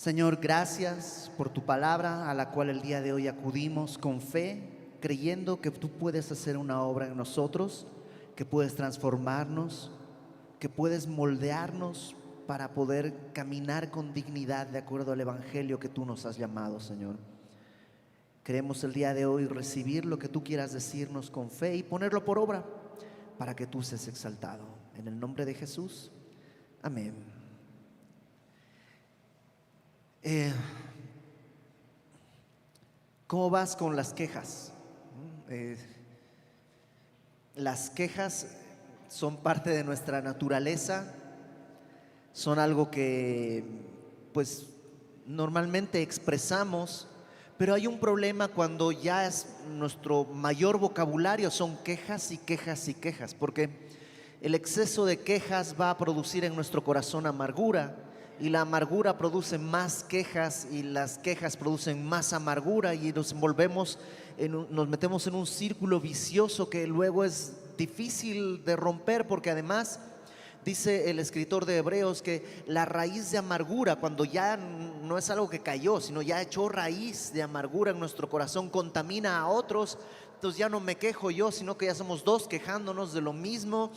Señor, gracias por tu palabra a la cual el día de hoy acudimos con fe, creyendo que tú puedes hacer una obra en nosotros, que puedes transformarnos, que puedes moldearnos para poder caminar con dignidad de acuerdo al evangelio que tú nos has llamado, Señor. Queremos el día de hoy recibir lo que tú quieras decirnos con fe y ponerlo por obra para que tú seas exaltado. En el nombre de Jesús, amén. ¿Cómo vas con las quejas? Las quejas son parte de nuestra naturaleza, son algo que pues normalmente expresamos, pero hay un problema cuando ya es nuestro mayor vocabulario, son quejas y quejas y quejas, porque el exceso de quejas va a producir en nuestro corazón amargura, y la amargura produce más quejas y las quejas producen más amargura y nos nos metemos en un círculo vicioso que luego es difícil de romper, porque además dice el escritor de Hebreos que la raíz de amargura, cuando ya no es algo que cayó, sino ya echó raíz de amargura en nuestro corazón, contamina a otros. Entonces ya no me quejo yo, sino que ya somos dos quejándonos de lo mismo.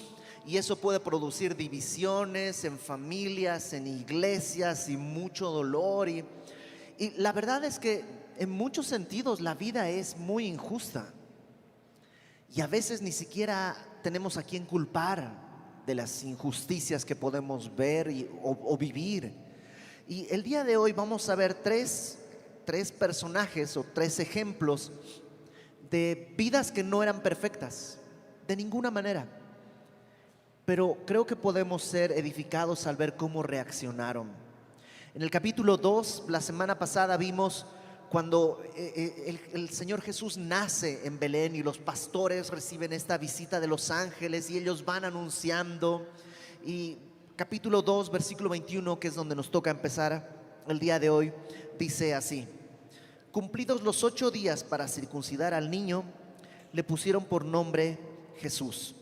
Y eso puede producir divisiones en familias, en iglesias y mucho dolor. Y la verdad es que en muchos sentidos la vida es muy injusta. Y a veces ni siquiera tenemos a quién culpar de las injusticias que podemos ver o vivir. Y el día de hoy vamos a ver tres personajes o tres ejemplos de vidas que no eran perfectas, de ninguna manera. Pero creo que podemos ser edificados al ver cómo reaccionaron. En el capítulo 2, la semana pasada vimos cuando el Señor Jesús nace en Belén y los pastores reciben esta visita de los ángeles y ellos van anunciando. Y capítulo 2, versículo 21, que es donde nos toca empezar el día de hoy, dice así: cumplidos los 8 días para circuncidar al niño, le pusieron por nombre Jesús,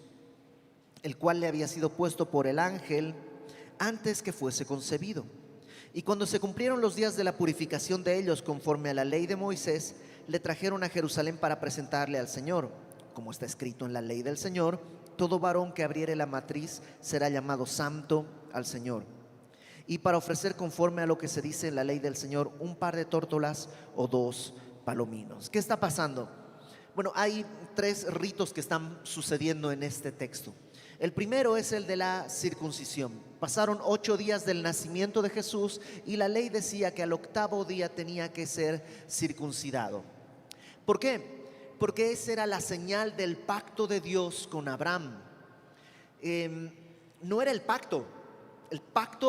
el cual le había sido puesto por el ángel antes que fuese concebido. Y cuando se cumplieron los días de la purificación de ellos conforme a la ley de Moisés, le trajeron a Jerusalén para presentarle al Señor. Como está escrito en la ley del Señor, todo varón que abriere la matriz será llamado santo al Señor. Y para ofrecer conforme a lo que se dice en la ley del Señor, un par de tórtolas o 2 palominos. ¿Qué está pasando? Bueno, hay 3 ritos que están sucediendo en este texto. El primero es el de la circuncisión. Pasaron 8 días del nacimiento de Jesús y la ley decía que al 8º día tenía que ser circuncidado. ¿Por qué? Porque esa era la señal del pacto de Dios con Abraham. No era el pacto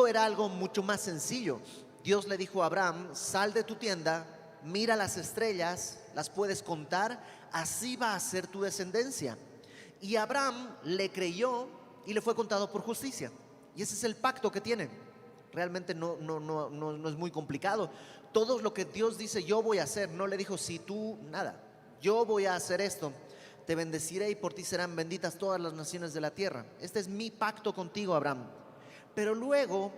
era algo mucho más sencillo. Dios le dijo a Abraham: sal de tu tienda, mira las estrellas, las puedes contar, así va a ser tu descendencia. Y Abraham le creyó y le fue contado por justicia. Y ese es el pacto que tienen. Realmente no es muy complicado. Todo lo que Dios dice yo voy a hacer, no le dijo si tú, nada. Yo voy a hacer esto, te bendeciré y por ti serán benditas todas las naciones de la tierra. Este es mi pacto contigo, Abraham. Pero luego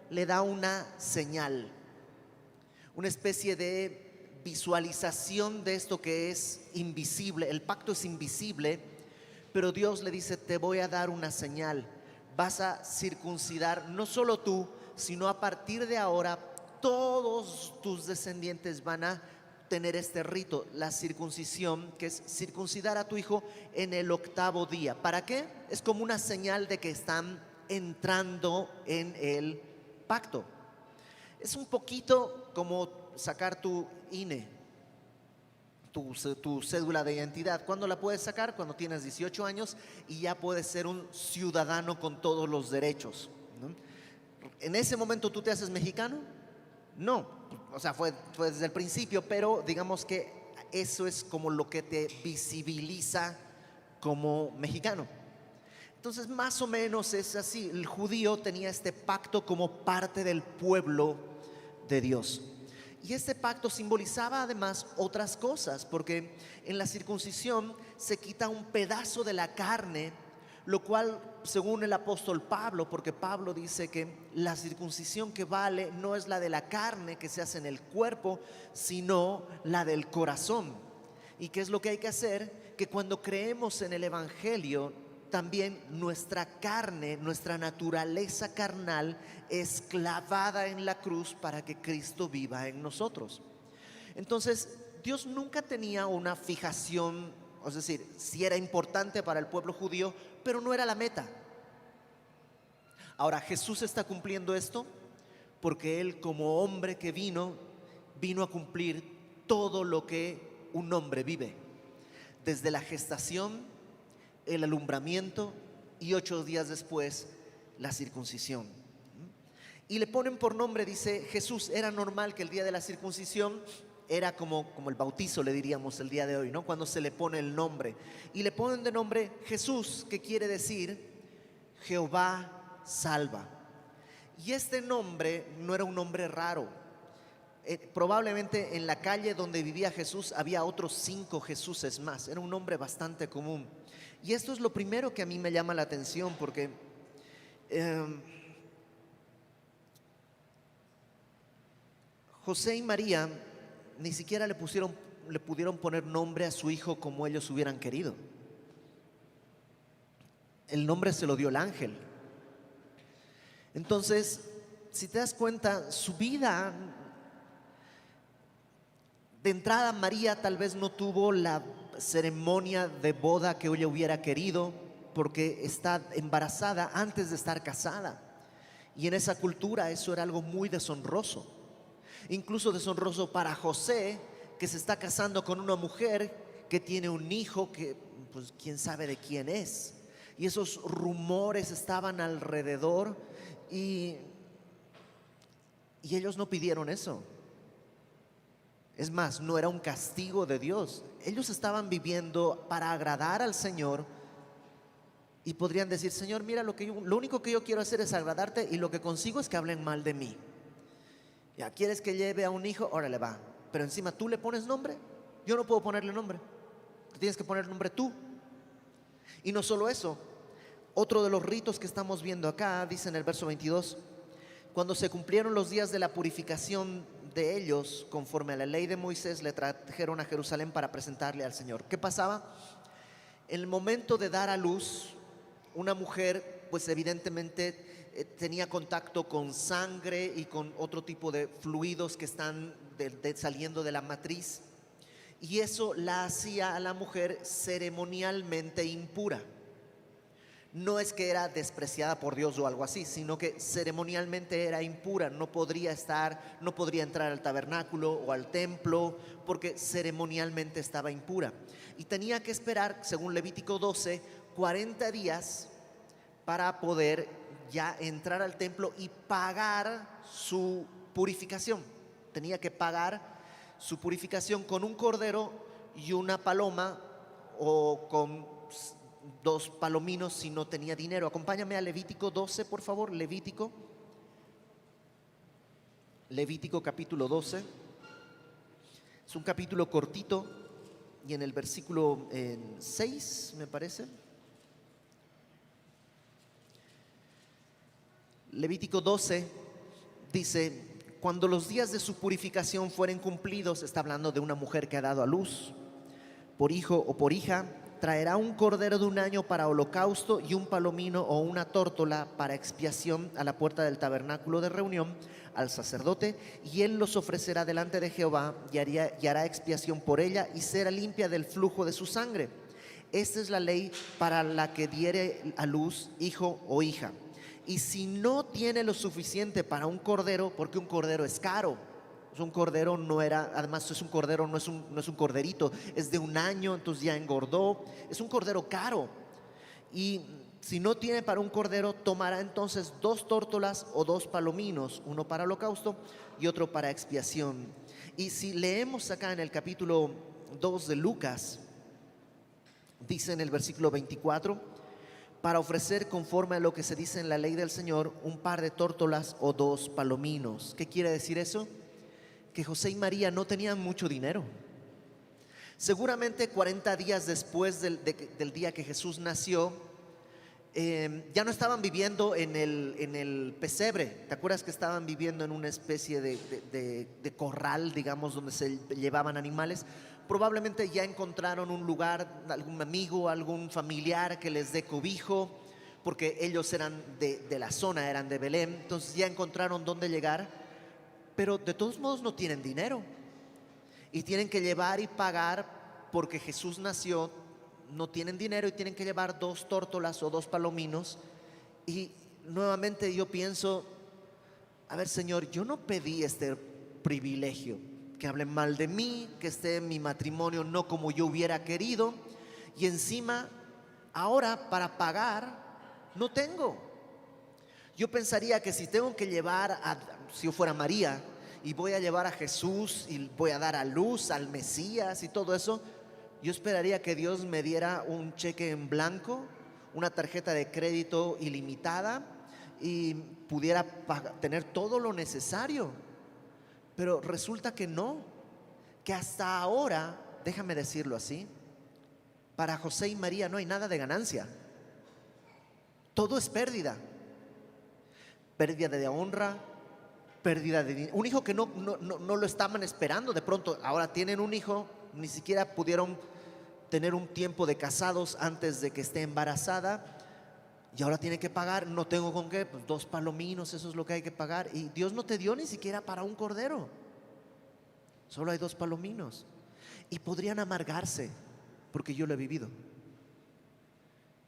le da una señal, una especie de visualización de esto que es invisible. El pacto es invisible, pero Dios le dice: te voy a dar una señal. Vas a circuncidar no solo tú, sino a partir de ahora todos tus descendientes van a tener este rito, la circuncisión, que es circuncidar a tu hijo en el 8º día. ¿Para qué? Es como una señal de que están entrando en el pacto. Es un poquito como sacar tu INE, tu cédula de identidad. ¿Cuándo la puedes sacar? Cuando tienes 18 años y ya puedes ser un ciudadano con todos los derechos, ¿no? ¿En ese momento tú te haces mexicano? No, o sea, fue desde el principio, pero digamos que eso es como lo que te visibiliza como mexicano. Entonces, más o menos es así. El judío tenía este pacto como parte del pueblo de Dios. Y este pacto simbolizaba además otras cosas, porque en la circuncisión se quita un pedazo de la carne lo cual, según el apóstol Pablo, porque Pablo dice que la circuncisión que vale no es la de la carne que se hace en el cuerpo, sino la del corazón. ¿Y qué es lo que hay que hacer? Que cuando creemos en el Evangelio, también nuestra carne, nuestra naturaleza carnal es clavada en la cruz para que Cristo viva en nosotros. Entonces, Dios nunca tenía una fijación, es decir, sí era importante para el pueblo judío, pero no era la meta. Ahora, Jesús está cumpliendo esto porque Él, como hombre que vino a cumplir todo lo que un hombre vive, desde la gestación, el alumbramiento y 8 días después la circuncisión. Y le ponen por nombre, dice Jesús. Era normal que el día de la circuncisión era como el bautizo, le diríamos el día de hoy, ¿no? Cuando se le pone el nombre. Y le ponen de nombre Jesús, que quiere decir Jehová salva. Y este nombre no era un nombre raro. Probablemente en la calle donde vivía Jesús había otros 5 Jesuses más. Era un nombre bastante común. Y esto es lo primero que a mí me llama la atención, porque José y María ni siquiera le pudieron poner nombre a su hijo como ellos hubieran querido. El nombre se lo dio el ángel. Entonces, si te das cuenta, su vida, de entrada, María tal vez no tuvo la ceremonia de boda que ella hubiera querido, porque está embarazada antes de estar casada. Y en esa cultura eso era algo muy deshonroso. Incluso deshonroso para José, que se está casando con una mujer que tiene un hijo que, pues, quién sabe de quién es. Y esos rumores estaban alrededor, y ellos no pidieron eso. Es más, no era un castigo de Dios. Ellos estaban viviendo para agradar al Señor, y podrían decir: Señor, mira, lo único que yo quiero hacer es agradarte, y lo que consigo es que hablen mal de mí. Ya, ¿quieres que lleve a un hijo? Órale, va. Pero encima tú le pones nombre. Yo no puedo ponerle nombre. Te tienes que poner nombre tú. Y no solo eso, otro de los ritos que estamos viendo acá, dice en el verso 22: cuando se cumplieron los días de la purificación de ellos, conforme a la ley de Moisés, le trajeron a Jerusalén para presentarle al Señor. ¿Qué pasaba? En el momento de dar a luz, una mujer, pues evidentemente tenía contacto con sangre y con otro tipo de fluidos que están saliendo de la matriz, y eso la hacía a la mujer ceremonialmente impura. No es que era despreciada por Dios o algo así, sino que ceremonialmente era impura. No podría entrar al tabernáculo o al templo, porque ceremonialmente estaba impura. Y tenía que esperar, según Levítico 12, 40 días para poder ya entrar al templo y pagar su purificación. Tenía que pagar su purificación con un cordero y una paloma, o con 2 palominos si no tenía dinero. Acompáñame a Levítico 12, por favor. Levítico capítulo 12. Es un capítulo cortito, y en el versículo 6, me parece. Levítico 12 dice: cuando los días de su purificación fueren cumplidos, está hablando de una mujer que ha dado a luz, por hijo o por hija, traerá un cordero de 1 año para holocausto, y un palomino o una tórtola para expiación a la puerta del tabernáculo de reunión al sacerdote, y él los ofrecerá delante de Jehová, y hará expiación por ella, y será limpia del flujo de su sangre. Esta es la ley para la que diere a luz hijo o hija. Y si no tiene lo suficiente para un cordero, porque un cordero es caro, un cordero no era, además es un cordero, no es un corderito, es de 1 año, entonces ya engordó, es un cordero caro. Y si no tiene para un cordero, tomará entonces 2 tórtolas o 2 palominos, uno para holocausto y otro para expiación. Y si leemos acá en el capítulo 2 de Lucas, dice en el versículo 24: para ofrecer conforme a lo que se dice en la ley del Señor, un par de tórtolas o 2 palominos. ¿Qué quiere decir eso? Que José y María no tenían mucho dinero. Seguramente 40 días después del día que Jesús nació, ya no estaban viviendo en el pesebre. ¿Te acuerdas que estaban viviendo en una especie de corral, digamos, donde se llevaban animales? Probablemente ya encontraron un lugar, algún amigo, algún familiar que les dé cobijo, porque ellos eran de la zona, eran de Belén. Entonces ya encontraron dónde llegar, pero de todos modos no tienen dinero y tienen que llevar y pagar porque Jesús nació. No tienen dinero y tienen que llevar 2 tórtolas o 2 palominos. Y nuevamente yo pienso, a ver, Señor, yo no pedí este privilegio, que hablen mal de mí, que esté en mi matrimonio no como yo hubiera querido, y encima ahora para pagar no tengo. Yo pensaría que si tengo que llevar si yo fuera María y voy a llevar a Jesús y voy a dar a luz al Mesías y todo eso, yo esperaría que Dios me diera un cheque en blanco, una tarjeta de crédito ilimitada y pudiera tener todo lo necesario. Pero resulta que no, que hasta ahora, déjame decirlo así, para José y María no hay nada de ganancia. Todo es pérdida. Pérdida de honra, pérdida de dinero. Un hijo que no lo estaban esperando, de pronto ahora tienen un hijo. Ni siquiera pudieron tener un tiempo de casados antes de que esté embarazada y ahora tiene que pagar. No tengo con qué, pues 2 palominos, eso es lo que hay que pagar. Y Dios no te dio ni siquiera para un cordero, solo hay 2 palominos. Y podrían amargarse, porque yo lo he vivido.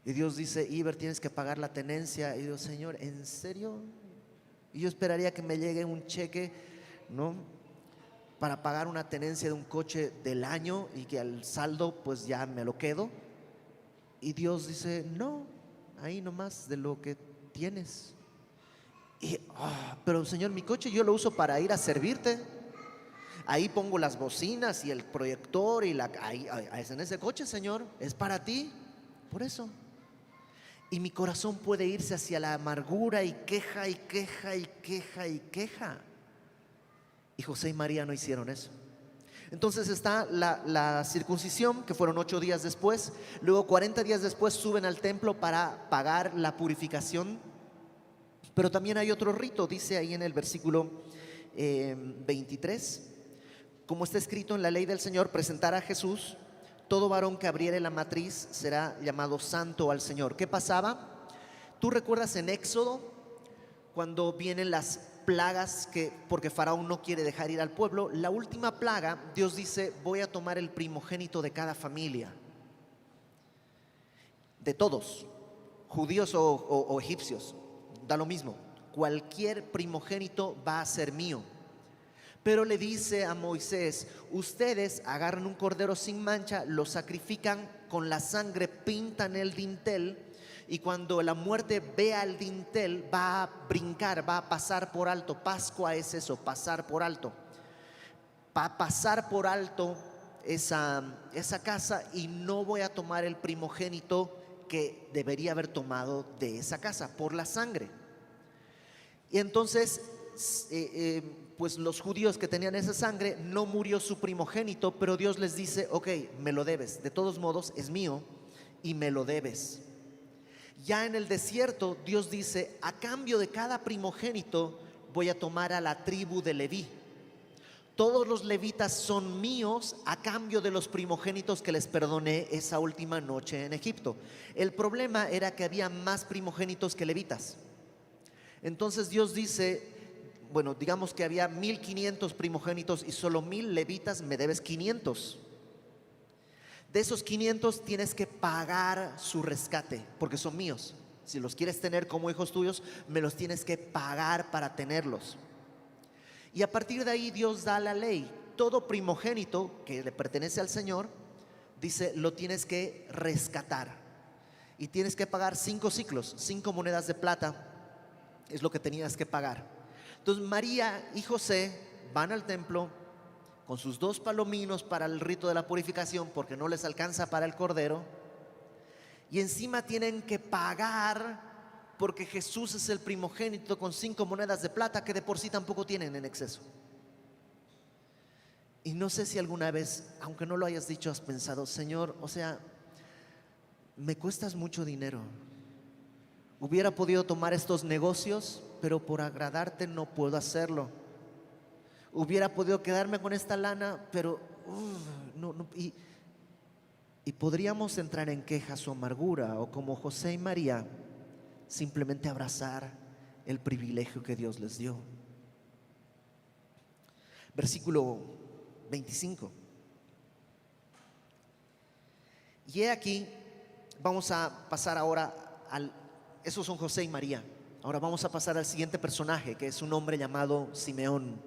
Y Dios dice, Iber, tienes que pagar la tenencia. Y yo, Señor, ¿en serio? Y yo esperaría que me llegue un cheque, ¿no?, para pagar una tenencia de un coche del año y que al saldo pues ya me lo quedo. Y Dios dice, no, ahí nomás de lo que tienes. Y, pero Señor, mi coche yo lo uso para ir a servirte. Ahí pongo las bocinas y el proyector y ahí, en ese coche, Señor, es para ti. Por eso. Y mi corazón puede irse hacia la amargura y queja y queja y queja y queja. Y José y María no hicieron eso. Entonces está la circuncisión, que fueron 8 días después. Luego 40 días después suben al templo para pagar la purificación. Pero también hay otro rito, dice ahí en el versículo 23. Como está escrito en la ley del Señor, presentar a Jesús, todo varón que abriere la matriz será llamado santo al Señor. ¿Qué pasaba? ¿Tú recuerdas en Éxodo cuando vienen las plagas, porque Faraón no quiere dejar ir al pueblo? La última plaga, Dios dice, voy a tomar el primogénito de cada familia, de todos, judíos o egipcios, da lo mismo, cualquier primogénito va a ser mío. Pero le dice a Moisés, ustedes agarran un cordero sin mancha, lo sacrifican, con la sangre pintan el dintel, y cuando la muerte vea el dintel va a brincar, va a pasar por alto. Pascua es eso, pasar por alto. Va a pasar por alto esa casa, y no voy a tomar el primogénito que debería haber tomado de esa casa por la sangre. Y entonces pues los judíos que tenían esa sangre, no murió su primogénito, pero Dios les dice, ok, me lo debes, de todos modos es mío y me lo debes. Ya en el desierto Dios dice, a cambio de cada primogénito voy a tomar a la tribu de Leví. Todos los levitas son míos a cambio de los primogénitos que les perdoné esa última noche en Egipto. El problema era que había más primogénitos que levitas. Entonces Dios dice, bueno, digamos que había 1500 primogénitos y solo 1000 levitas, me debes 500. De esos 500 tienes que pagar su rescate, porque son míos. Si los quieres tener como hijos tuyos, me los tienes que pagar para tenerlos. Y a partir de ahí Dios da la ley. Todo primogénito que le pertenece al Señor, dice, lo tienes que rescatar. Y tienes que pagar 5 siclos, 5 monedas de plata, es lo que tenías que pagar. Entonces María y José van al templo con sus 2 palominos para el rito de la purificación, porque no les alcanza para el cordero, y encima tienen que pagar porque Jesús es el primogénito, con 5 monedas de plata que de por sí tampoco tienen en exceso. Y no sé si alguna vez, aunque no lo hayas dicho, has pensado, Señor, o sea, me cuestas mucho dinero, Hubiera podido tomar estos negocios, pero por agradarte no puedo hacerlo. Hubiera podido quedarme con esta lana, pero no, no. Y podríamos entrar en quejas o amargura, o como José y María, simplemente abrazar el privilegio que Dios les dio. Versículo 25. Y he aquí, vamos a pasar ahora esos son José y María. Ahora vamos a pasar al siguiente personaje, que es un hombre llamado Simeón.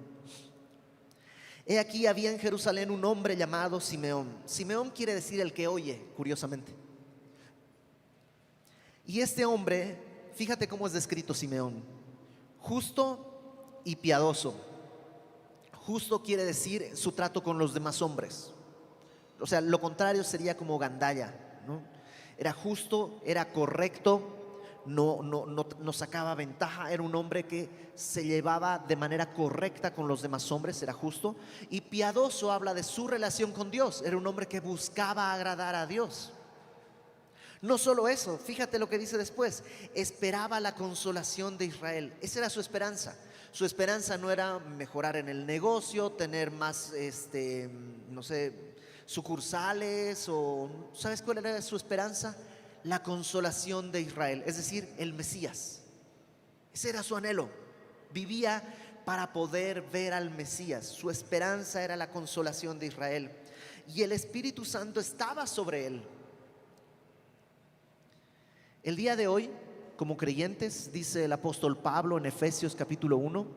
He aquí, había en Jerusalén un hombre llamado Simeón. Simeón quiere decir el que oye, curiosamente. Y este hombre, fíjate cómo es descrito Simeón: justo y piadoso. Justo quiere decir su trato con los demás hombres. O sea, lo contrario sería como gandalla, ¿no? Era justo, era correcto, no sacaba ventaja. Era un hombre que se llevaba de manera correcta con los demás hombres, era justo. Y piadoso habla de su relación con Dios. Era un hombre que buscaba agradar a Dios. No solo eso, fíjate lo que dice después: esperaba la consolación de Israel. Esa era su esperanza. Su esperanza no era mejorar en el negocio, tener más, no sé, sucursales, o ¿sabes cuál era su esperanza? La consolación de Israel, es decir, el Mesías. Ese era su anhelo. Vivía para poder ver al Mesías. Su esperanza era la consolación de Israel. Y el Espíritu Santo estaba sobre él. El día de hoy, como creyentes, dice el apóstol Pablo en Efesios capítulo 1,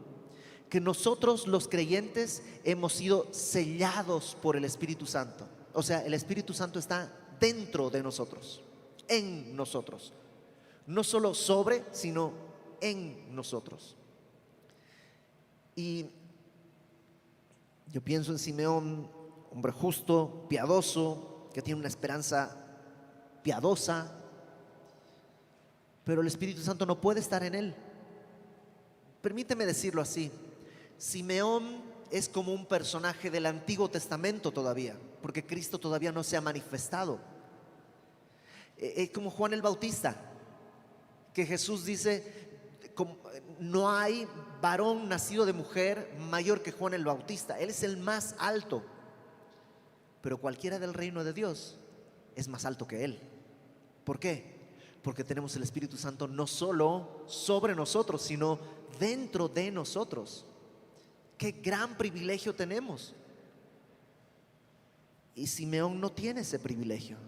que nosotros los creyentes hemos sido sellados por el Espíritu Santo. O sea, el Espíritu Santo está dentro de nosotros, en nosotros. No solo sobre, sino en nosotros. Y yo pienso en Simeón, hombre justo, piadoso, que tiene una esperanza piadosa, pero el Espíritu Santo no puede estar en él. Permíteme decirlo así: Simeón es como un personaje del Antiguo Testamento todavía, porque Cristo todavía no se ha manifestado. Es como Juan el Bautista, que Jesús dice: no hay varón nacido de mujer mayor que Juan el Bautista. Él es el más alto, pero cualquiera del reino de Dios es más alto que él. ¿Por qué? Porque tenemos el Espíritu Santo no solo sobre nosotros, sino dentro de nosotros. Qué gran privilegio tenemos. Y Simeón no tiene ese privilegio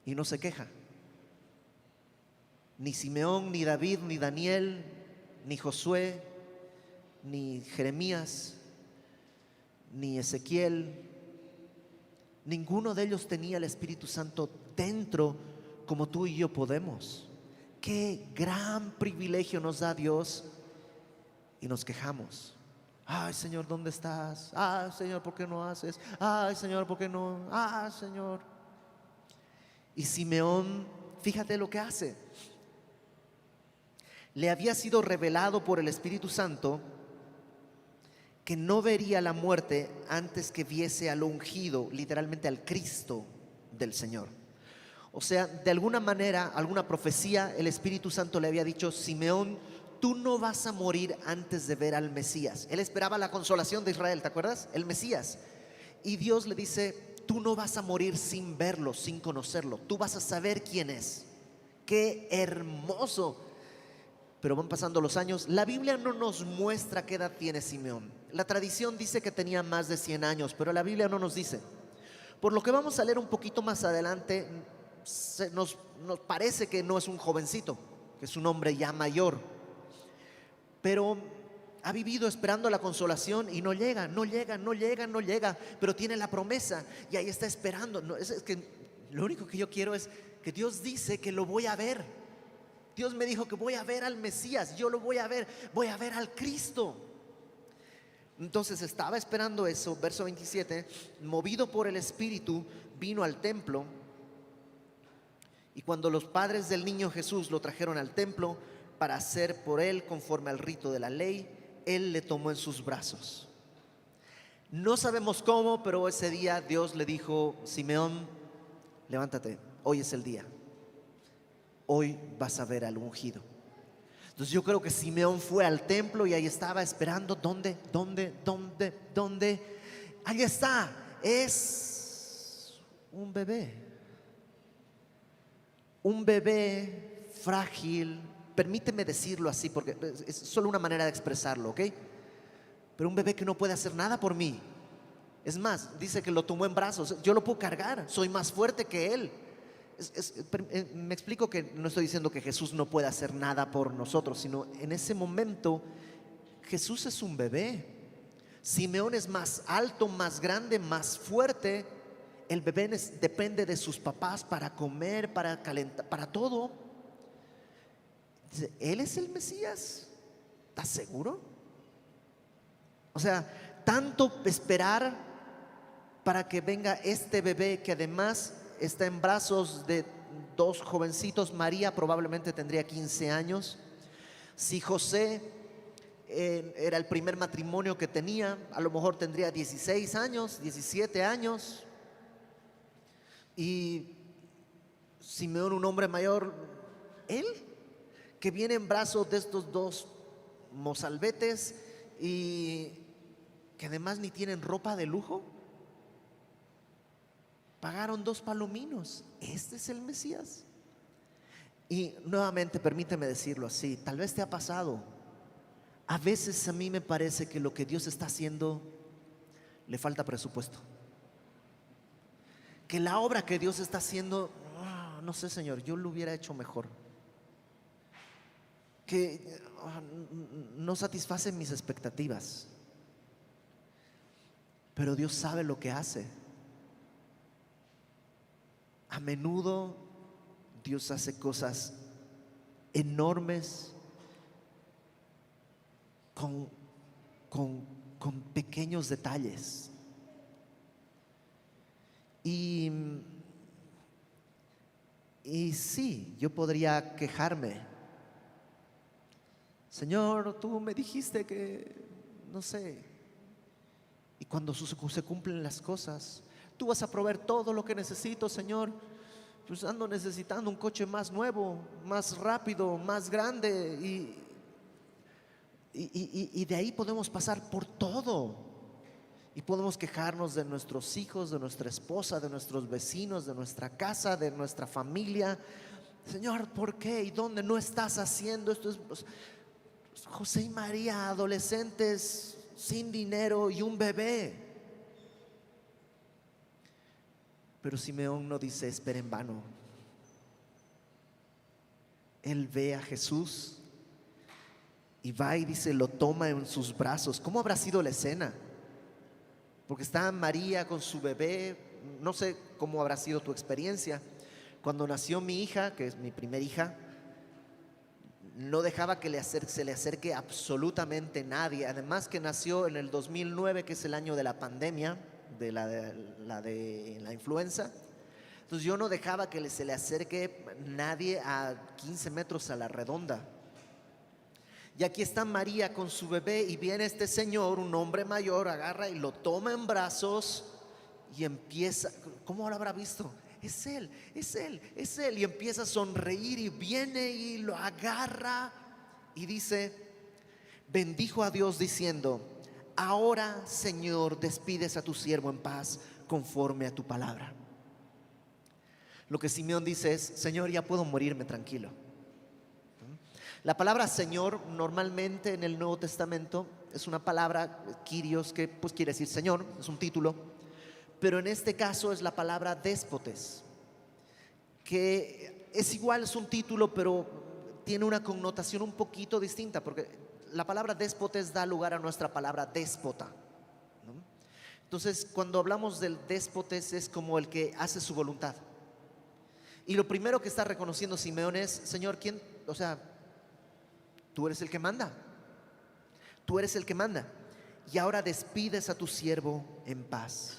y no se queja. Ni Simeón, ni David, ni Daniel, ni Josué, ni Jeremías, ni Ezequiel, ninguno de ellos tenía el Espíritu Santo dentro como tú y yo podemos. Qué gran privilegio nos da Dios, y nos quejamos. Ay, Señor, ¿dónde estás? Ay, Señor, ¿por qué no haces? Ay, Señor, ¿por qué no? Ay, Señor. Y Simeón, fíjate lo que hace. Le había sido revelado por el Espíritu Santo que no vería la muerte antes que viese al ungido, literalmente al Cristo del Señor. O sea, de alguna manera, alguna profecía, el Espíritu Santo le había dicho: Simeón, tú no vas a morir antes de ver al Mesías. Él esperaba la consolación de Israel, ¿te acuerdas? El Mesías. Y Dios le dice: tú no vas a morir sin verlo, sin conocerlo. Tú vas a saber quién es. ¡Qué hermoso! Pero van pasando los años. La Biblia no nos muestra qué edad tiene Simeón. La tradición dice que tenía más de 100 años, pero la Biblia no nos dice. Por lo que vamos a leer un poquito más adelante, nos parece que no es un jovencito, que es un hombre ya mayor, pero ha vivido esperando la consolación y no llega, pero tiene la promesa y ahí está esperando. No, es que lo único que yo quiero es que Dios dice que lo voy a ver. Dios me dijo que voy a ver al Mesías, yo lo voy a ver al Cristo. Entonces estaba esperando eso. Verso 27: movido por el Espíritu vino al templo, y cuando los padres del niño Jesús lo trajeron al templo para hacer por él conforme al rito de la ley, él le tomó en sus brazos. No sabemos cómo, pero ese día Dios le dijo: Simeón, levántate, hoy es el día. hoy vas a ver al ungido. Entonces yo creo que Simeón fue al templo y ahí estaba esperando. ¿Dónde? Ahí está, es un bebé frágil. Permíteme decirlo así porque es solo una manera de expresarlo, ¿ok? Pero un bebé que no puede hacer nada por mí. Es más, dice que lo tomó en brazos. Yo lo puedo cargar, soy más fuerte que él. Me explico que no estoy diciendo que Jesús no puede hacer nada por nosotros, sino en ese momento Jesús es un bebé. Simeón es más alto, más grande, más fuerte. El bebé depende de sus papás para comer, para calentar, para todo. Dice, ¿él es el Mesías? ¿Estás seguro? O sea, tanto esperar para que venga este bebé que además está en brazos de dos jovencitos. María probablemente tendría 15 años. Si José era el primer matrimonio que tenía, a lo mejor tendría 16 años, 17 años. Y Simeón, un hombre mayor, él que viene en brazos de estos dos mozalbetes y que además ni tienen ropa de lujo. Pagaron 2 palominos. ¿Este es el Mesías? Y nuevamente permíteme decirlo así, tal vez te ha pasado. A veces a mí me parece que lo que Dios está haciendo le falta presupuesto. Que la obra que Dios está haciendo, no sé, Señor, yo lo hubiera hecho mejor. Que no satisface mis expectativas. Pero Dios sabe lo que hace. A menudo Dios hace cosas enormes con pequeños detalles. Y sí, yo podría quejarme. Señor, tú me dijiste que, no sé, y cuando se cumplen las cosas, tú vas a proveer todo lo que necesito, Señor. Pues ando necesitando un coche más nuevo, más rápido, más grande. Y de ahí podemos pasar por todo. Y podemos quejarnos de nuestros hijos, de nuestra esposa, de nuestros vecinos, de nuestra casa, de nuestra familia. Señor, ¿por qué? ¿Y dónde no estás haciendo esto? José y María, adolescentes sin dinero y un bebé. Pero Simeón no dice espera en vano. Él ve a Jesús y va y dice, lo toma en sus brazos. ¿Cómo habrá sido la escena? Porque está María con su bebé. No sé cómo habrá sido tu experiencia. Cuando nació mi hija, que es mi primera hija, no dejaba que se le acerque absolutamente nadie. Además que nació en el 2009, que es el año de la pandemia, de la influenza. Entonces yo no dejaba que se le acerque nadie a 15 metros a la redonda. Y aquí está María con su bebé y viene este señor, un hombre mayor, agarra y lo toma en brazos y empieza, ¿cómo lo habrá visto? Es él. Y empieza a sonreír y viene y lo agarra y dice, bendijo a Dios diciendo, ahora, Señor, despides a tu siervo en paz conforme a tu palabra. Lo que Simeón dice es, Señor, ya puedo morirme tranquilo. La palabra Señor normalmente en el Nuevo Testamento es una palabra, Kyrios, que pues quiere decir Señor, es un título. Pero en este caso es la palabra déspotes, que es igual, es un título, pero tiene una connotación un poquito distinta, porque la palabra déspotes da lugar a nuestra palabra déspota, ¿no? Entonces, cuando hablamos del déspotes es como el que hace su voluntad. Y lo primero que está reconociendo Simeón es, Señor, ¿quién? O sea, tú eres el que manda. Tú eres el que manda. Y ahora despides a tu siervo en paz.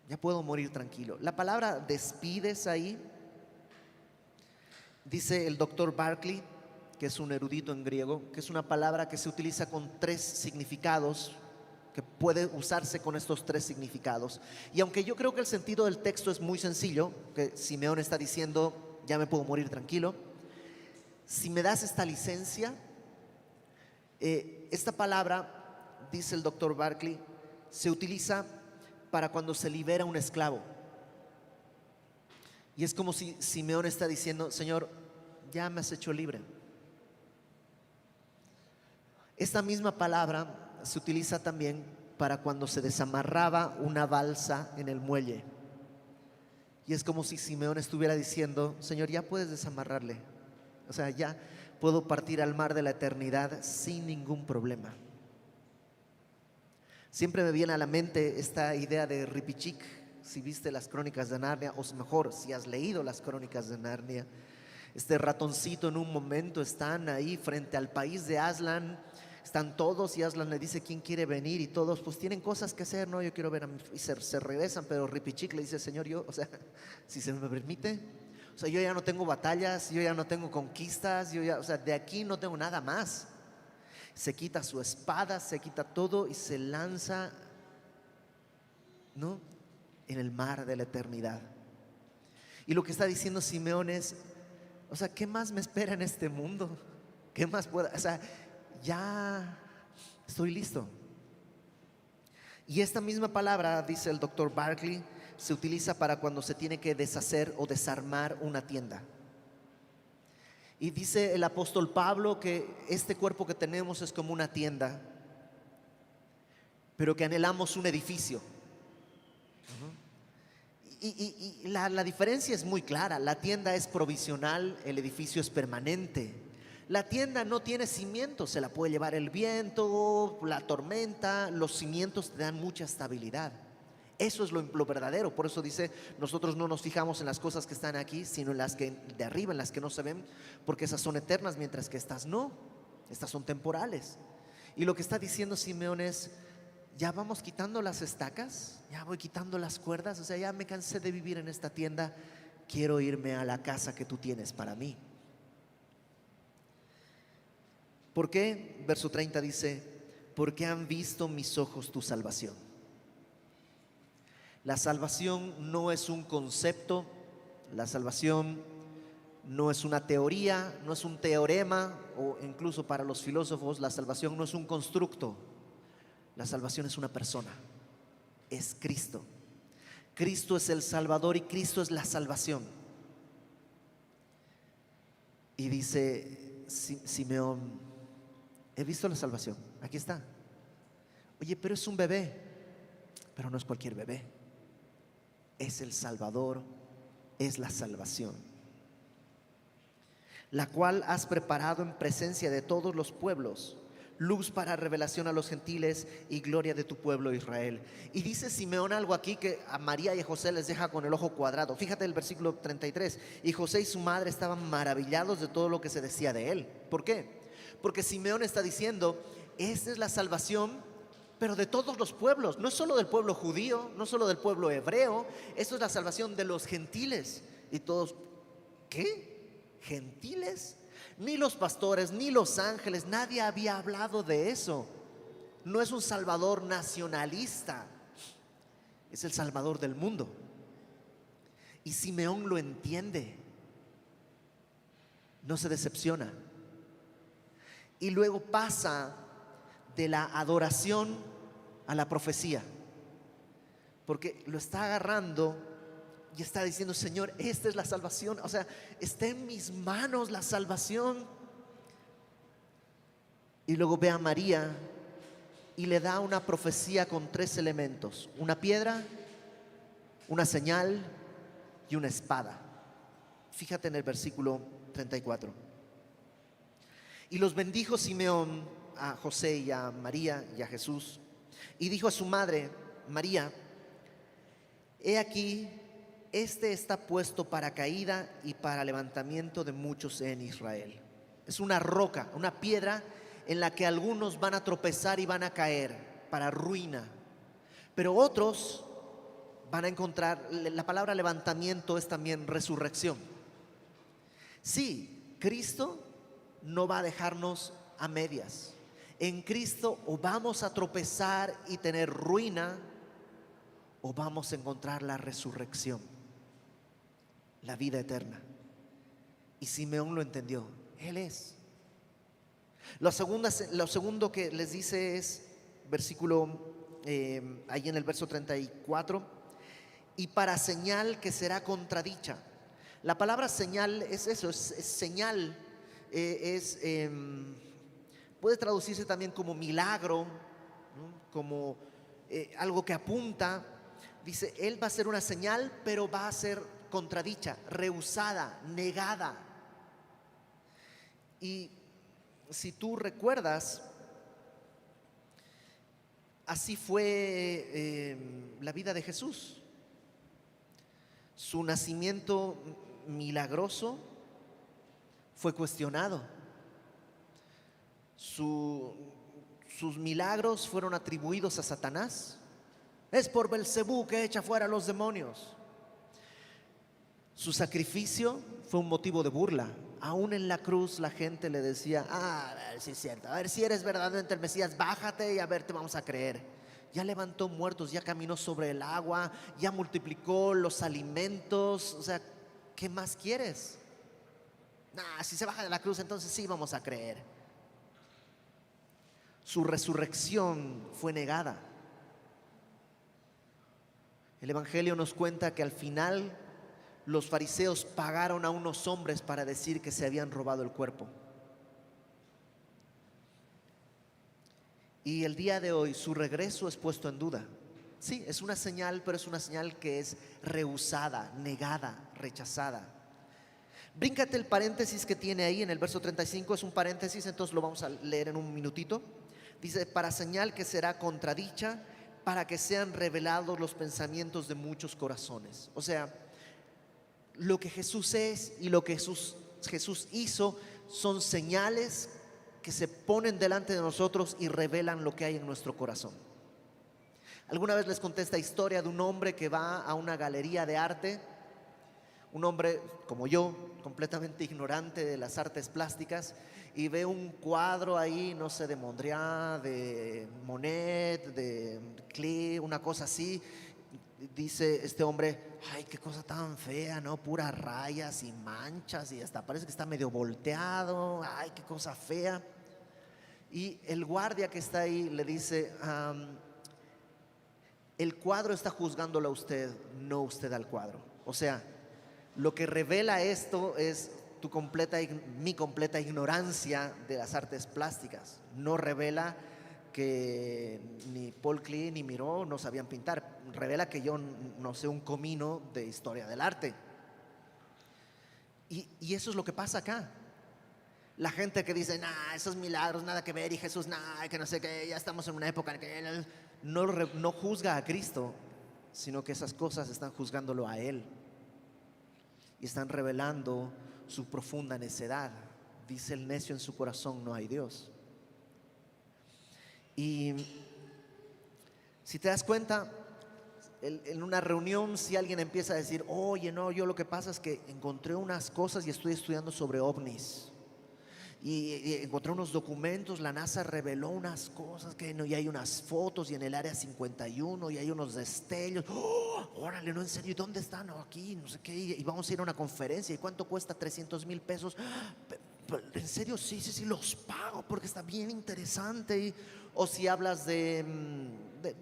Ya puedo morir tranquilo. La palabra despides ahí, dice el doctor Barclay, que es un erudito en griego, que es una palabra que se utiliza con 3 significados, que puede usarse con estos 3 significados. Y aunque yo creo que el sentido del texto es muy sencillo, que Simeón está diciendo, ya me puedo morir tranquilo. Si me das esta licencia, esta palabra, dice el doctor Barclay, se utiliza para cuando se libera un esclavo. Y es como si Simeón está diciendo: Señor, ya me has hecho libre. Esta misma palabra se utiliza también para cuando se desamarraba una balsa en el muelle. Y es como si Simeón estuviera diciendo: Señor, ya puedes desamarrarle. O sea, ya puedo partir al mar de la eternidad sin ningún problema. Siempre me viene a la mente esta idea de Ripichic. Si viste las Crónicas de Narnia, o mejor, si has leído las Crónicas de Narnia, este ratoncito en un momento están ahí frente al país de Aslan, están todos y Aslan le dice: ¿quién quiere venir? Y todos pues tienen cosas que hacer, no, yo quiero ver y se regresan, pero Ripichic le dice: Señor, yo, o sea, si se me permite, o sea, yo ya no tengo batallas, yo ya no tengo conquistas, yo ya, o sea, de aquí no tengo nada más. Se quita su espada, se quita todo y se lanza, ¿no?, en el mar de la eternidad. Y lo que está diciendo Simeón es: o sea, ¿qué más me espera en este mundo? ¿Qué más puedo? O sea, ya estoy listo. Y esta misma palabra, dice el doctor Barclay, se utiliza para cuando se tiene que deshacer o desarmar una tienda. Y dice el apóstol Pablo que este cuerpo que tenemos es como una tienda, pero que anhelamos un edificio. Y la diferencia es muy clara. La tienda es provisional, el edificio es permanente. La tienda no tiene cimientos, se la puede llevar el viento, la tormenta. Los cimientos te dan mucha estabilidad. Eso es lo verdadero. Por eso dice: nosotros no nos fijamos en las cosas que están aquí, sino en las que de arriba, en las que no se ven, porque esas son eternas, mientras que estas no. Estas son temporales. Y lo que está diciendo Simeón es: ya vamos quitando las estacas, ya voy quitando las cuerdas, o sea, ya me cansé de vivir en esta tienda, quiero irme a la casa que tú tienes para mí. ¿Por qué? Verso 30 dice: porque han visto mis ojos tu salvación. La salvación no es un concepto, la salvación no es una teoría, no es un teorema, o incluso para los filósofos la salvación no es un constructo. La salvación es una persona, es Cristo. Cristo es el Salvador y Cristo es la salvación. Y dice Simeón: he visto la salvación, aquí está. Oye, pero es un bebé. Pero no es cualquier bebé, es el Salvador, es la salvación, la cual has preparado en presencia de todos los pueblos, luz para revelación a los gentiles y gloria de tu pueblo Israel. Y dice Simeón algo aquí que a María y a José les deja con el ojo cuadrado. Fíjate el versículo 33: y José y su madre estaban maravillados de todo lo que se decía de él. ¿Por qué? Porque Simeón está diciendo: esta es la salvación, pero de todos los pueblos, no solo del pueblo judío, no solo del pueblo hebreo. Esto es la salvación de los gentiles. Y todos: ¿qué? ¿Gentiles? Ni los pastores, ni los ángeles, nadie había hablado de eso. No es un salvador nacionalista, es el salvador del mundo. Y Simeón lo entiende, no se decepciona. Y luego pasa de la adoración a la profecía, porque lo está agarrando y está diciendo: Señor, esta es la salvación, o sea, está en mis manos la salvación. Y luego ve a María y le da una profecía con 3 elementos: una piedra, una señal y una espada. Fíjate en el versículo 34. Y los bendijo Simeón a José y a María y a Jesús, y dijo a su madre María: he aquí, este está puesto para caída y para levantamiento de muchos en Israel. Es una roca, una piedra en la que algunos van a tropezar y van a caer para ruina, pero otros van a encontrar. La palabra levantamiento es también resurrección. Sí, Cristo no va a dejarnos a medias. En Cristo o vamos a tropezar y tener ruina, o vamos a encontrar la resurrección, la vida eterna. Y Simeón lo entendió. Él es. Lo segundo que les dice es, ahí en el verso 34, y para señal que será contradicha. La palabra señal es eso, es señal, puede traducirse también como milagro, ¿no? Como algo que apunta. Dice, Él va a ser una señal, pero va a ser contradicha, rehusada, negada. Y si tú recuerdas, así fue la vida de Jesús. Su nacimiento milagroso fue cuestionado. Sus milagros fueron atribuidos a Satanás. Es por Belcebú que echa fuera a los demonios. Su sacrificio fue un motivo de burla. Aún en la cruz la gente le decía, a ver si es cierto, a ver si eres verdaderamente el Mesías, bájate y a ver, te vamos a creer. Ya levantó muertos, ya caminó sobre el agua, ya multiplicó los alimentos. O sea, ¿qué más quieres? Si se baja de la cruz, entonces sí vamos a creer. Su resurrección fue negada. El Evangelio nos cuenta que al final los fariseos pagaron a unos hombres para decir que se habían robado el cuerpo. Y el día de hoy su regreso es puesto en duda. Sí, es una señal, pero es una señal que es rehusada, negada, rechazada. Bríncate el paréntesis que tiene ahí en el verso 35, es un paréntesis, entonces lo vamos a leer en un minutito. Dice, para señal que será contradicha, para que sean revelados los pensamientos de muchos corazones. O sea, lo que Jesús es y lo que Jesús hizo son señales que se ponen delante de nosotros y revelan lo que hay en nuestro corazón. Alguna vez les conté esta historia de un hombre que va a una galería de arte, un hombre como yo, completamente ignorante de las artes plásticas, y ve un cuadro ahí, no sé, de Mondrian, de Monet, de Klee, una cosa así. Dice este hombre, ay, qué cosa tan fea, ¿no? Puras rayas y manchas y hasta parece que está medio volteado, ay, qué cosa fea. Y el guardia que está ahí le dice, el cuadro está juzgándolo a usted, no usted al cuadro. O sea, lo que revela esto es mi completa ignorancia de las artes plásticas. No revela que ni Paul Klee ni Miró no sabían pintar. Revela que yo no sé un comino de historia del arte. Y eso es lo que pasa acá. La gente que dice, esos milagros, nada que ver, y Jesús, que no sé qué, ya estamos en una época en que no juzga a Cristo, sino que esas cosas están juzgándolo a Él y están revelando su profunda necedad. Dice el necio en su corazón, no hay Dios. Y si te das cuenta, en una reunión, si alguien empieza a decir, oye, no, yo lo que pasa es que encontré unas cosas y estoy estudiando sobre ovnis. Y encontré unos documentos, la NASA reveló unas cosas y hay unas fotos y en el área 51 y hay unos destellos. Órale, no, en serio, ¿dónde están? No, aquí, no sé qué, y vamos a ir a una conferencia. ¿Y cuánto cuesta? 300,000 pesos. En serio, sí, los pago porque está bien interesante. O si hablas de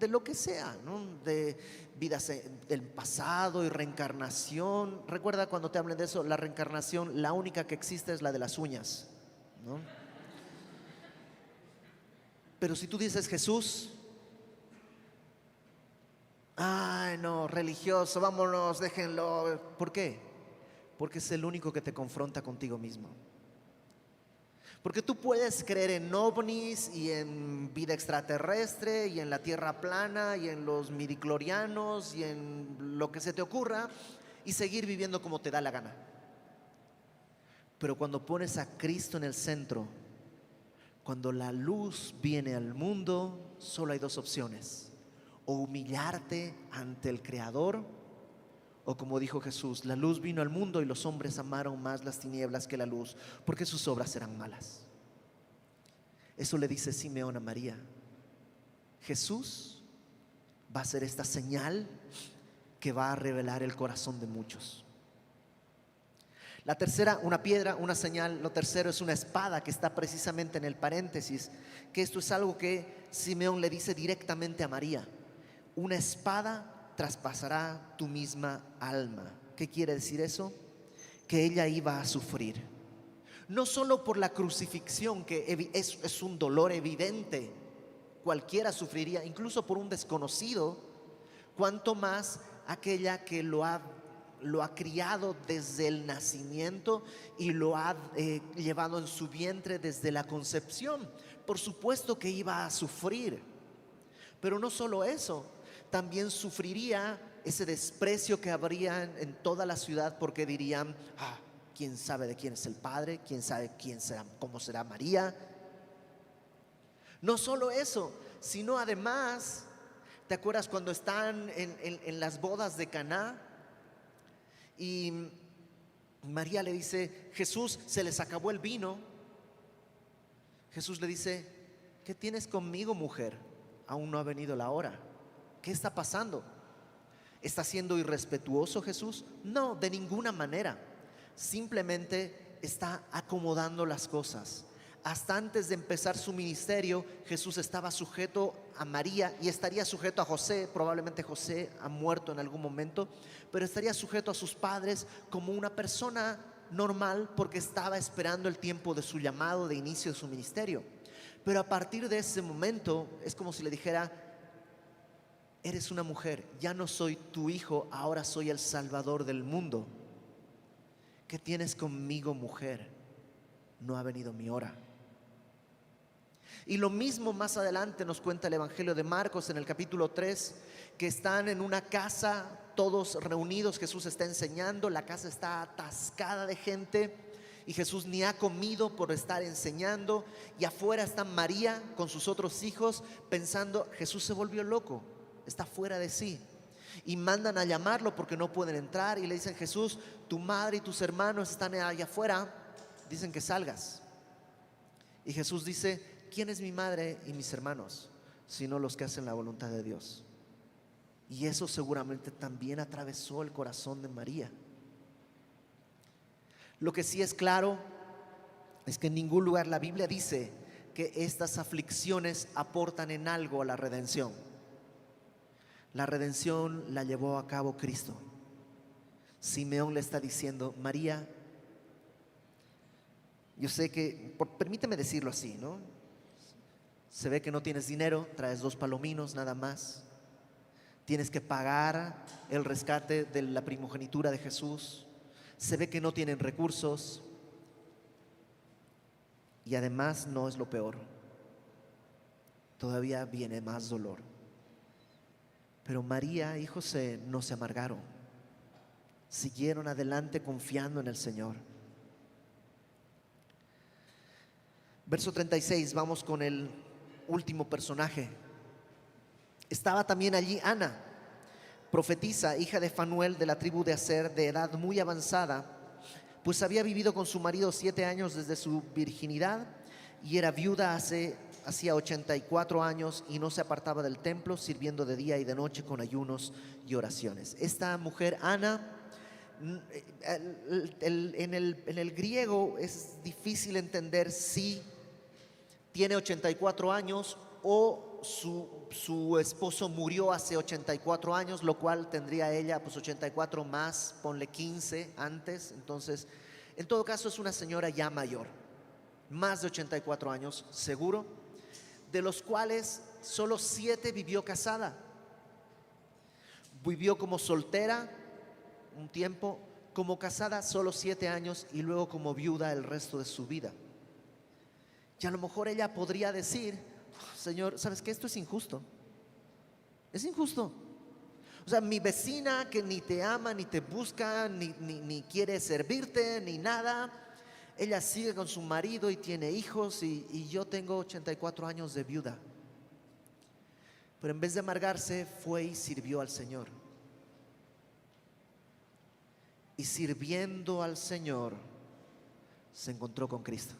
lo que sea, ¿no? De vidas del pasado y reencarnación. Recuerda cuando te hablen de eso, la reencarnación, la única que existe es la de las uñas, ¿no? Pero si tú dices Jesús, ay, no, religioso, vámonos, déjenlo. ¿Por qué? Porque es el único que te confronta contigo mismo. Porque tú puedes creer en ovnis y en vida extraterrestre y en la tierra plana y en los midiclorianos y en lo que se te ocurra y seguir viviendo como te da la gana. Pero cuando pones a Cristo en el centro, cuando la luz viene al mundo, solo hay dos opciones: o humillarte ante el Creador, o como dijo Jesús, la luz vino al mundo y los hombres amaron más las tinieblas que la luz, porque sus obras eran malas. Eso le dice Simeón a María. Jesús va a ser esta señal que va a revelar el corazón de muchos. La tercera, una piedra, una señal. Lo tercero es una espada, que está precisamente en el paréntesis, que esto es algo que Simeón le dice directamente a María: una espada traspasará tu misma alma. ¿Qué quiere decir eso? Que ella iba a sufrir, no solo por la crucifixión, que es un dolor evidente, cualquiera sufriría, incluso por un desconocido, cuanto más aquella que lo ha criado desde el nacimiento y lo ha llevado en su vientre desde la concepción. Por supuesto que iba a sufrir, pero no solo eso, también sufriría ese desprecio que habría en toda la ciudad, porque dirían: quién sabe de quién es el padre, quién sabe quién será, cómo será María. No solo eso, sino además, ¿te acuerdas cuando están en las bodas de Caná? Y María le dice: Jesús, se les acabó el vino. Jesús le dice: ¿qué tienes conmigo, mujer? Aún no ha venido la hora. ¿Qué está pasando? ¿Está siendo irrespetuoso Jesús? No, de ninguna manera. Simplemente está acomodando las cosas. Hasta antes de empezar su ministerio, Jesús estaba sujeto a María y estaría sujeto a José. Probablemente José ha muerto en algún momento, pero estaría sujeto a sus padres como una persona normal, porque estaba esperando el tiempo de su llamado, de inicio de su ministerio. Pero a partir de ese momento es como si le dijera: eres una mujer, ya no soy tu hijo, ahora soy el Salvador del mundo. ¿Qué tienes conmigo, mujer? No ha venido mi hora. Y lo mismo más adelante nos cuenta el Evangelio de Marcos en el capítulo 3, que están en una casa todos reunidos. Jesús está enseñando, la casa está atascada de gente y Jesús ni ha comido por estar enseñando, y afuera está María con sus otros hijos pensando: Jesús se volvió loco, está fuera de sí. Y mandan a llamarlo porque no pueden entrar, y le dicen: Jesús, tu madre y tus hermanos están allá afuera, dicen que salgas. Y Jesús dice: ¿quién es mi madre y mis hermanos sino los que hacen la voluntad de Dios? Y eso seguramente también atravesó el corazón de María. Lo que sí es claro es que en ningún lugar la Biblia dice que estas aflicciones aportan en algo a la redención. La redención la llevó a cabo Cristo. Simeón le está diciendo: María, yo sé que, permíteme decirlo así, ¿no? Se ve que no tienes dinero, traes 2 palominos nada más. Tienes que pagar el rescate de la primogenitura de Jesús. Se ve que no tienen recursos. Y además no es lo peor. Todavía viene más dolor. Pero María y José no se amargaron. Siguieron adelante confiando en el Señor. Verso 36, vamos con el último personaje. Estaba también allí Ana, profetisa, hija de Fanuel, de la tribu de Aser, de edad muy avanzada, pues había vivido con su marido 7 años desde su virginidad, y era viuda hacía 84 años, y no se apartaba del templo, sirviendo de día y de noche con ayunos y oraciones. Esta mujer, Ana, en el griego es difícil entender si tiene 84 años o su esposo murió hace 84 años, lo cual tendría ella 84 más, ponle 15 antes. Entonces, en todo caso es una señora ya mayor, más de 84 años seguro, de los cuales solo 7 vivió casada. Vivió como soltera un tiempo, como casada solo 7 años, y luego como viuda el resto de su vida. Y a lo mejor ella podría decir: Señor, ¿sabes qué? Esto es injusto. Es injusto. O sea, mi vecina, que ni te ama, ni te busca, ni quiere servirte, ni nada, ella sigue con su marido y tiene hijos, y yo tengo 84 años de viuda. Pero en vez de amargarse, fue y sirvió al Señor. Y sirviendo al Señor, se encontró con Cristo.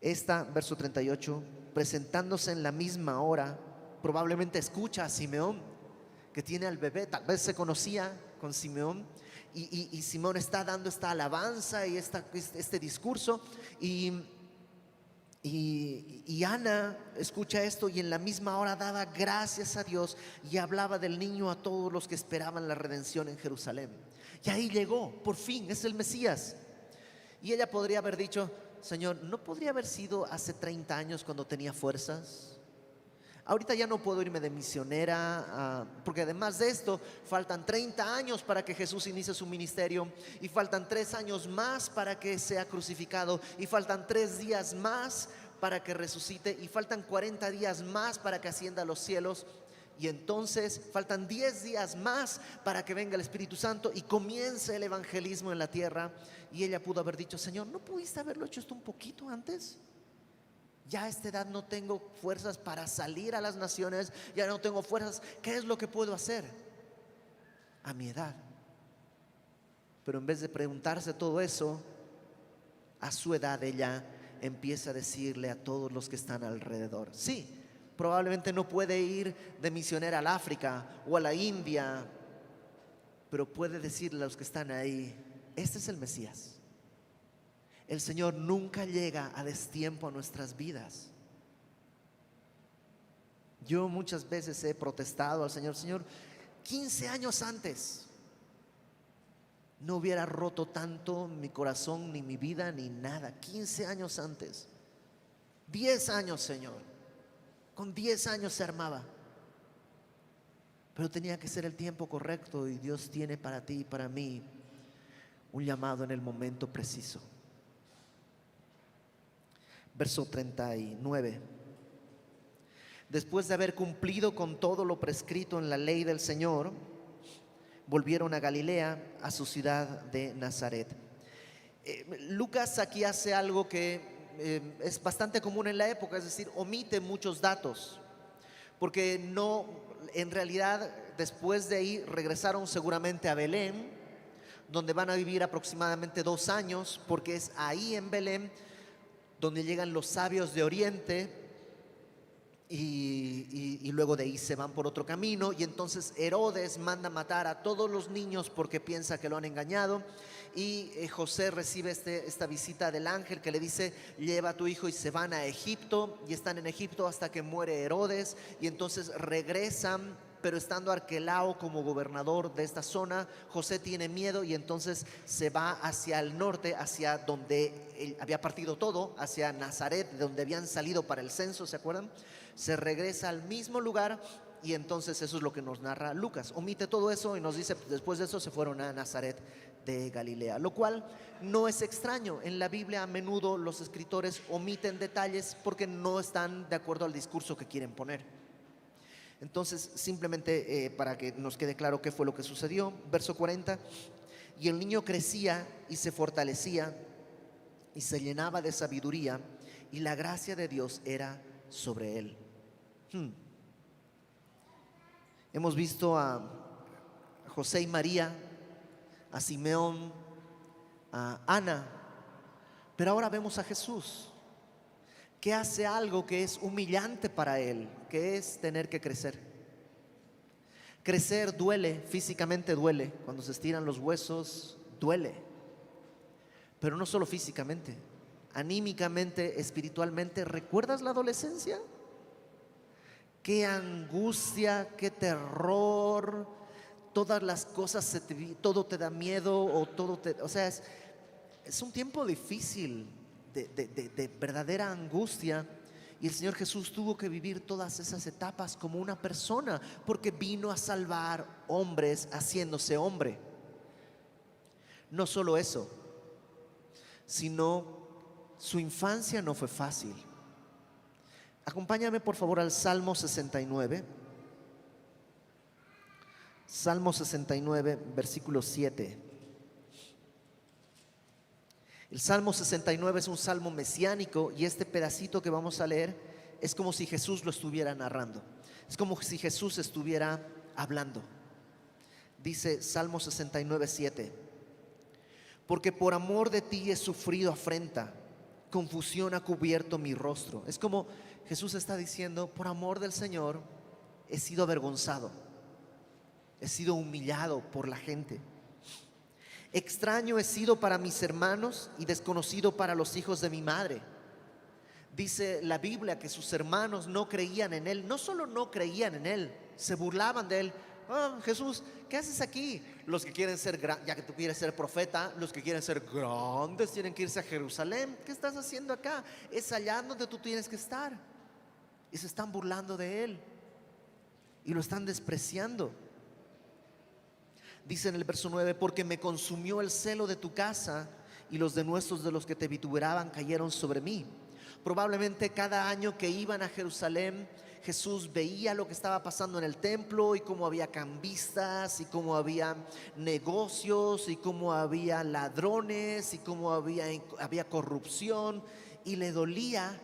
Esta, verso 38, presentándose en la misma hora, probablemente escucha a Simeón, que tiene al bebé. Tal vez se conocía con Simeón. Y Simeón está dando esta alabanza y este discurso. Y Ana escucha esto y en la misma hora daba gracias a Dios y hablaba del niño a todos los que esperaban la redención en Jerusalén. Y ahí llegó, por fin, es el Mesías. Y ella podría haber dicho: Señor, ¿no podría haber sido hace 30 años cuando tenía fuerzas? Ahorita ya no puedo irme de misionera, porque además de esto faltan 30 años para que Jesús inicie su ministerio, y faltan 3 años más para que sea crucificado, y faltan 3 días más para que resucite, y faltan 40 días más para que ascienda a los cielos, y entonces faltan 10 días más para que venga el Espíritu Santo y comience el evangelismo en la tierra. Y ella pudo haber dicho: Señor, ¿no pudiste haberlo hecho esto un poquito antes? Ya a esta edad no tengo fuerzas para salir a las naciones, ya no tengo fuerzas. ¿Qué es lo que puedo hacer a mi edad? Pero en vez de preguntarse todo eso, a su edad ella empieza a decirle a todos los que están alrededor: sí, probablemente no puede ir de misionera al África o a la India, pero puede decirle a los que están ahí: este es el Mesías. El Señor nunca llega a destiempo a nuestras vidas. Yo muchas veces he protestado al Señor: Señor, 15 años antes no hubiera roto tanto mi corazón, ni mi vida, ni nada. 15 años antes, 10 años, Señor, con 10 años se armaba. Pero tenía que ser el tiempo correcto, y Dios tiene para ti y para mí un llamado en el momento preciso. Verso 39. Después de haber cumplido con todo lo prescrito en la ley del Señor, volvieron a Galilea, a su ciudad de Nazaret. Lucas aquí hace algo que es bastante común en la época, es decir, omite muchos datos, porque no, en realidad, después de ahí regresaron seguramente a Belén, donde van a vivir aproximadamente 2 años, porque es ahí en Belén donde llegan los sabios de Oriente, y luego de ahí se van por otro camino. Y entonces Herodes manda matar a todos los niños porque piensa que lo han engañado. Y José recibe esta visita del ángel que le dice: lleva a tu hijo, y se van a Egipto, y están en Egipto hasta que muere Herodes. Y entonces regresan, pero estando Arquelao como gobernador de esta zona, José tiene miedo y entonces se va hacia el norte, hacia donde él había partido todo, hacia Nazaret, de donde habían salido para el censo, ¿se acuerdan? Se regresa al mismo lugar, y entonces eso es lo que nos narra Lucas. Omite todo eso y nos dice: después de eso se fueron a Nazaret de Galilea, lo cual no es extraño. En la Biblia a menudo los escritores omiten detalles porque no están de acuerdo al discurso que quieren poner. Entonces, simplemente para que nos quede claro qué fue lo que sucedió, verso 40: y el niño crecía y se fortalecía y se llenaba de sabiduría, y la gracia de Dios era sobre él. Hemos visto a José y María, a Simeón, a Ana, pero ahora vemos a Jesús, que hace algo que es humillante para él, que es tener que crecer. Crecer duele, físicamente duele, cuando se estiran los huesos duele, pero no solo físicamente, anímicamente, espiritualmente. ¿Recuerdas la adolescencia? Qué angustia, qué terror, todas las cosas, todo te da miedo, o sea, es un tiempo difícil, de verdadera angustia. Y el Señor Jesús tuvo que vivir todas esas etapas como una persona, porque vino a salvar hombres haciéndose hombre. No solo eso, sino su infancia no fue fácil. Acompáñame por favor al Salmo 69. Salmo 69, versículo 7. El Salmo 69 es un salmo mesiánico, y este pedacito que vamos a leer es como si Jesús lo estuviera narrando. Es como si Jesús estuviera hablando. Dice Salmo 69, 7: porque por amor de ti he sufrido afrenta, confusión ha cubierto mi rostro. Es como Jesús está diciendo: por amor del Señor he sido avergonzado, he sido humillado por la gente. Extraño he sido para mis hermanos y desconocido para los hijos de mi madre. Dice la Biblia que sus hermanos no creían en él. No solo no creían en él, se burlaban de él. Oh, Jesús, ¿qué haces aquí? Los que quieren ser, ya que tú quieres ser profeta, los que quieren ser grandes tienen que irse a Jerusalén. ¿Qué estás haciendo acá? Es allá donde tú tienes que estar. Y se están burlando de él y lo están despreciando. Dice en el verso 9: porque me consumió el celo de tu casa, y los denuestos de los que te vituperaban cayeron sobre mí. Probablemente cada año que iban a Jerusalén, Jesús veía lo que estaba pasando en el templo, y cómo había cambistas, y cómo había negocios, y cómo había ladrones, y cómo había corrupción, y le dolía.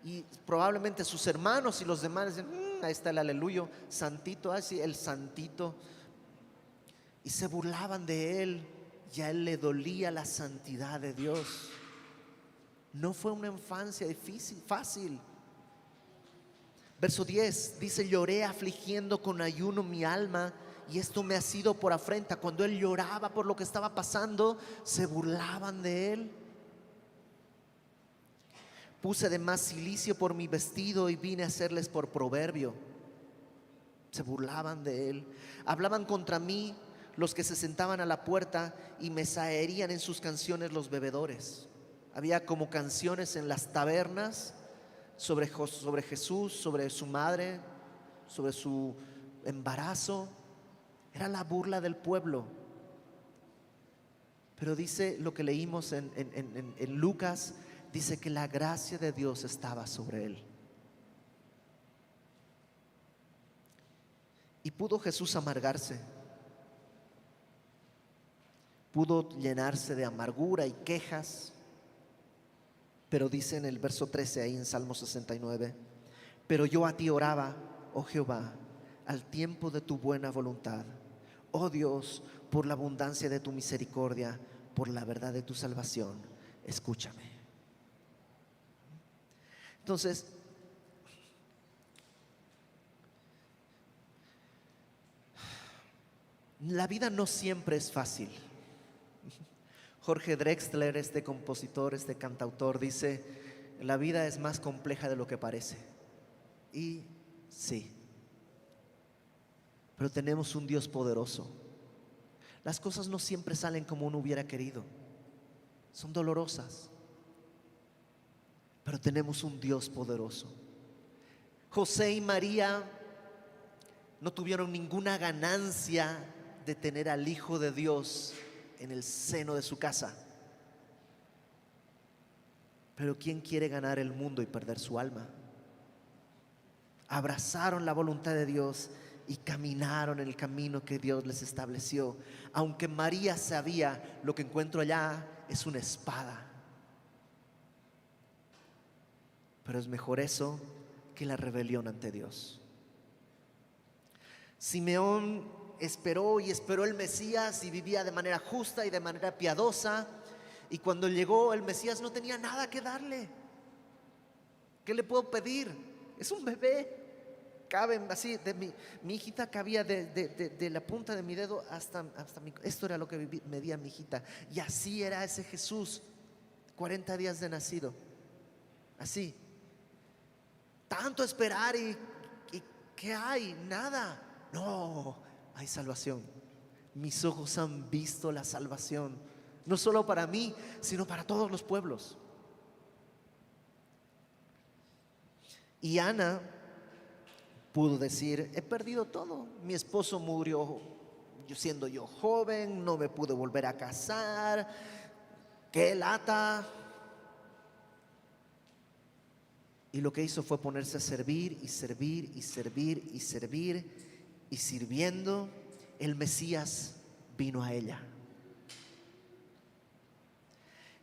Y probablemente sus hermanos y los demás decían: ahí está el aleluyo, santito, así el santito. Y se burlaban de él, y a él le dolía la santidad de Dios. No fue una infancia fácil. Verso 10 dice: lloré afligiendo con ayuno mi alma, y esto me ha sido por afrenta. Cuando él lloraba por lo que estaba pasando, se burlaban de él. Puse de más cilicio por mi vestido y vine a hacerles por proverbio. Se burlaban de él. Hablaban contra mí los que se sentaban a la puerta, y me zaherían en sus canciones los bebedores. Había como canciones en las tabernas sobre Jesús, sobre su madre, sobre su embarazo. Era la burla del pueblo. Pero dice lo que leímos en Lucas, dice que la gracia de Dios estaba sobre él. Y pudo Jesús amargarse, pudo llenarse de amargura y quejas. Pero dice en el verso 13 ahí en Salmo 69: pero yo a ti oraba, oh Jehová, al tiempo de tu buena voluntad. Oh Dios, por la abundancia de tu misericordia, por la verdad de tu salvación, escúchame. Entonces, la vida no siempre es fácil. Jorge Drexler, este compositor, este cantautor, dice: la vida es más compleja de lo que parece. Y sí, pero tenemos un Dios poderoso. Las cosas no siempre salen como uno hubiera querido, son dolorosas, pero tenemos un Dios poderoso. José y María no tuvieron ninguna ganancia de tener al Hijo de Dios en el seno de su casa. Pero ¿quién quiere ganar el mundo y perder su alma? Abrazaron la voluntad de Dios y caminaron en el camino que Dios les estableció. Aunque María sabía: lo que encuentro allá es una espada. Pero es mejor eso que la rebelión ante Dios. Simeón esperó y esperó el Mesías, y vivía de manera justa y de manera piadosa. Y cuando llegó el Mesías no tenía nada que darle. ¿Qué le puedo pedir? Es un bebé. Cabe así, mi hijita cabía de la punta de mi dedo hasta esto era lo que medía mi hijita. Y así era ese Jesús, 40 días de nacido. Así. Tanto esperar y ¿qué hay? Nada. No, hay salvación. Mis ojos han visto la salvación, no solo para mí, sino para todos los pueblos. Y Ana pudo decir: he perdido todo. Mi esposo murió siendo yo joven, no me pude volver a casar. ¡Qué lata! Y lo que hizo fue ponerse a servir y servir y servir y servir. Y sirviendo, el Mesías vino a ella.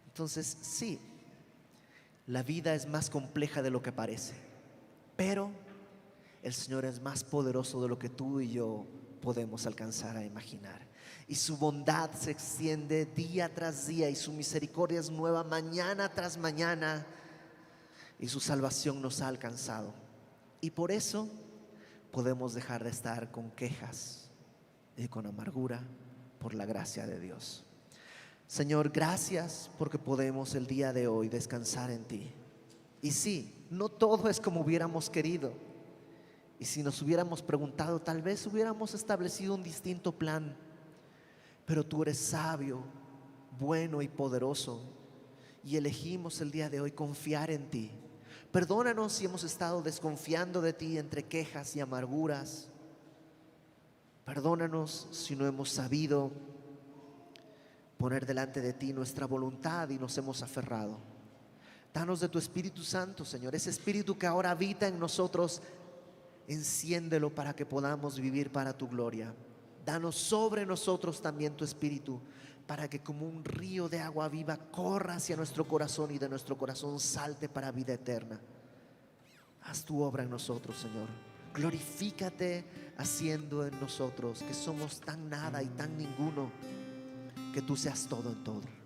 Entonces, sí, la vida es más compleja de lo que parece, pero el Señor es más poderoso de lo que tú y yo podemos alcanzar a imaginar. Y su bondad se extiende día tras día, y su misericordia es nueva mañana tras mañana, y su salvación nos ha alcanzado. Y por eso podemos dejar de estar con quejas. y con amargura por la gracia de Dios. Señor, gracias porque podemos el día de hoy descansar en ti. Y sí, no todo es como hubiéramos querido. Y si nos hubiéramos preguntado, tal vez hubiéramos establecido un distinto plan. Pero tú eres sabio, bueno y poderoso, y elegimos el día de hoy confiar en ti. Perdónanos si hemos estado desconfiando de ti entre quejas y amarguras. Perdónanos si no hemos sabido poner delante de ti nuestra voluntad y nos hemos aferrado. Danos de tu Espíritu Santo, Señor, ese Espíritu que ahora habita en nosotros. Enciéndelo para que podamos vivir para tu gloria. Danos sobre nosotros también tu Espíritu, para que como un río de agua viva corra hacia nuestro corazón y de nuestro corazón salte para vida eterna. Haz tu obra en nosotros, Señor. Glorifícate haciendo en nosotros, que somos tan nada y tan ninguno, que tú seas todo en todo.